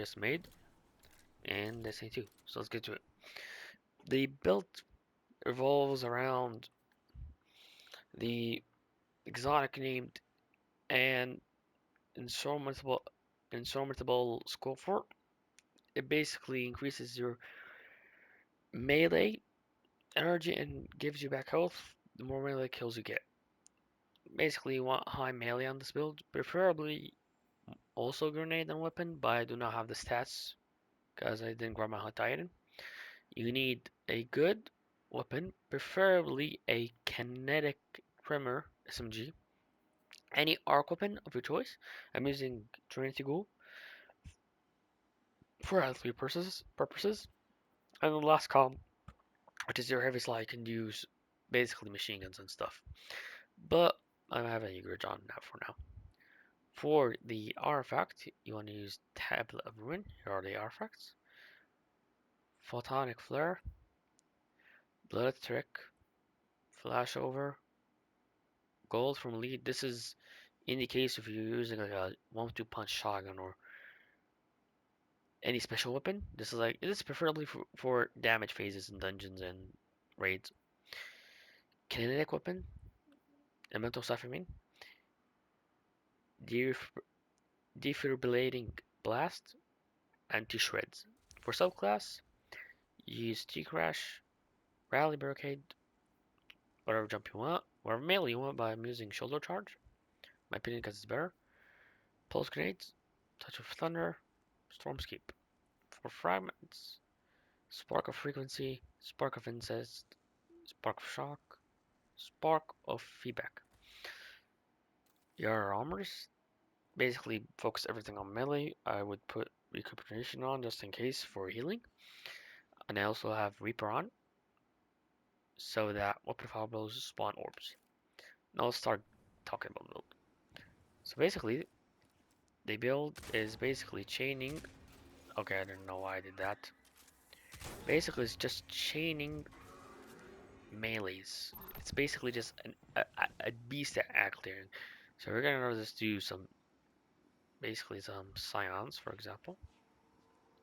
just made, and this thing too. So let's get to it. The build revolves around the exotic named and insurmountable Skull Fort. It basically increases your melee energy and gives you back health the more melee kills you get. Basically, you want high melee on this build, preferably also grenade and weapon, but I do not have the stats because I didn't grab my titan. You need a good weapon, preferably a kinetic trimmer SMG. Any arc weapon of your choice. I'm using Trinity Ghoul for health purposes. And the last column, which is your heavy slot, you can use basically machine guns and stuff. But I'm having a good on that for now. For the artifact, you want to use Tablet of Ruin. Here are the artifacts. Photonic Flare, Blood Trick, Flashover, Gold from Lead. This is in the case if you're using like a 1-2 punch shotgun or any special weapon. This is preferably for damage phases in dungeons and raids. Kinetic weapon, elemental stuff I mean. Defibrillating blast, anti-shreds. For subclass, use T-Crash, Rally Barricade, whatever jump you want, whatever melee you want, but I'm using Shoulder Charge. My opinion because it's better. Pulse Grenades, Touch of Thunder, Stormscape. For fragments, Spark of Frequency, Spark of Incest, Spark of Shock, Spark of Feedback. Your armors basically focus everything on melee. I would put Recuperation on just in case for healing. And I also have Reaper on so that weapon power blows spawn orbs. Now let's start talking about build. So basically, the build is basically chaining. Okay, I don't know why I did that. Basically, it's just chaining melees. It's basically just a beast at clearing. So we're gonna just do some scions, for example.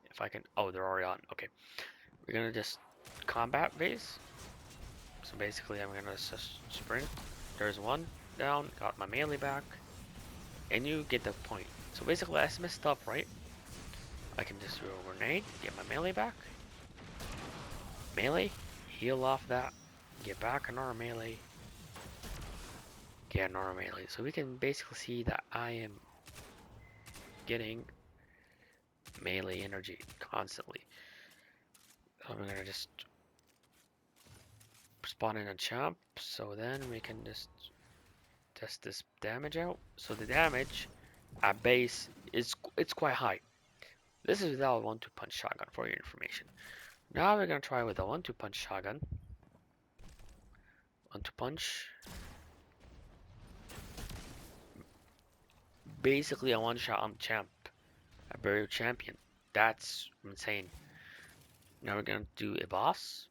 If I can, oh, they're already on. Okay, we're gonna just combat base. So basically, I'm gonna just sprint. There's one down. Got my melee back, and you get the point. So basically, I messed up, right? I can just throw a grenade, get my melee back. Melee, heal off that, get back another melee, get another melee. So we can basically see that I am getting melee energy constantly. So I'm gonna just spawn in a champ, so then we can just test this damage out. So the damage at base is it's quite high. This is without a 1-2 punch shotgun for your information. Now we're gonna try with a 1-2 punch shotgun. 1-2 punch. Basically a one shot on champ. A burial champion. That's insane. Now we're gonna do a boss.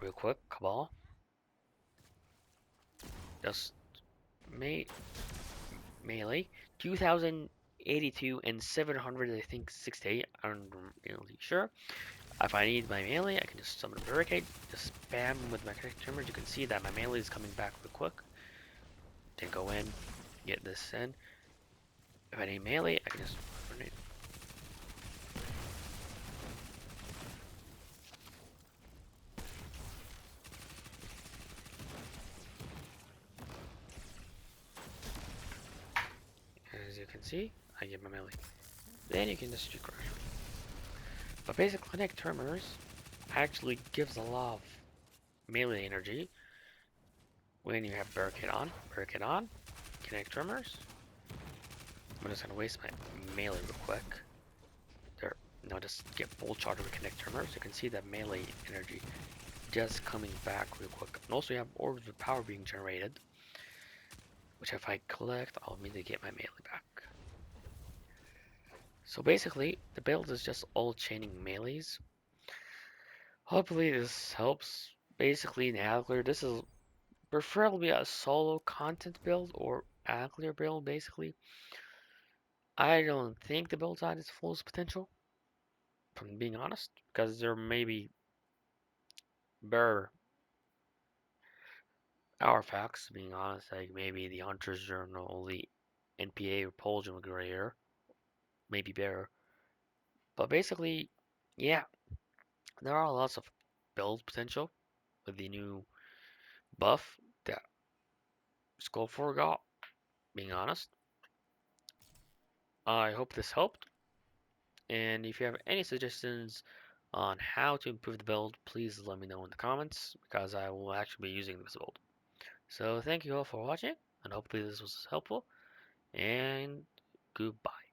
Real quick, Cabal. Just me melee. 2082 and 700, I think 68. I'm really sure. If I need my melee, I can just summon a barricade. Just spam with my kinetic tremors. You can see that my melee is coming back real quick. Then go in, get this in. If I need melee, I can just grenade. As you can see, I get my melee. Then you can just crush. But basic kinetic tremors actually gives a lot of melee energy when you have barricade on, kinetic tremors. I'm just gonna waste my melee real quick. There, now just get full charge with kinetic tremors. You can see that melee energy just coming back real quick. And also you have orbs of power being generated, which if I collect, I'll immediately get my melee back. So basically, the build is just all chaining melees. Hopefully this helps. Basically in Adler, this is preferably a solo content build or Adler build basically. I don't think the build's at its fullest potential. from being honest, because there may be better artifacts, being honest, like maybe the Hunter's Journal, the NPA or Polgen Gray Air, maybe better. But basically, yeah, there are lots of build potential with the new buff that Skull 4 got, being honest. I hope this helped, and if you have any suggestions on how to improve the build, please let me know in the comments, because I will actually be using this build. So thank you all for watching, and hopefully this was helpful, and goodbye.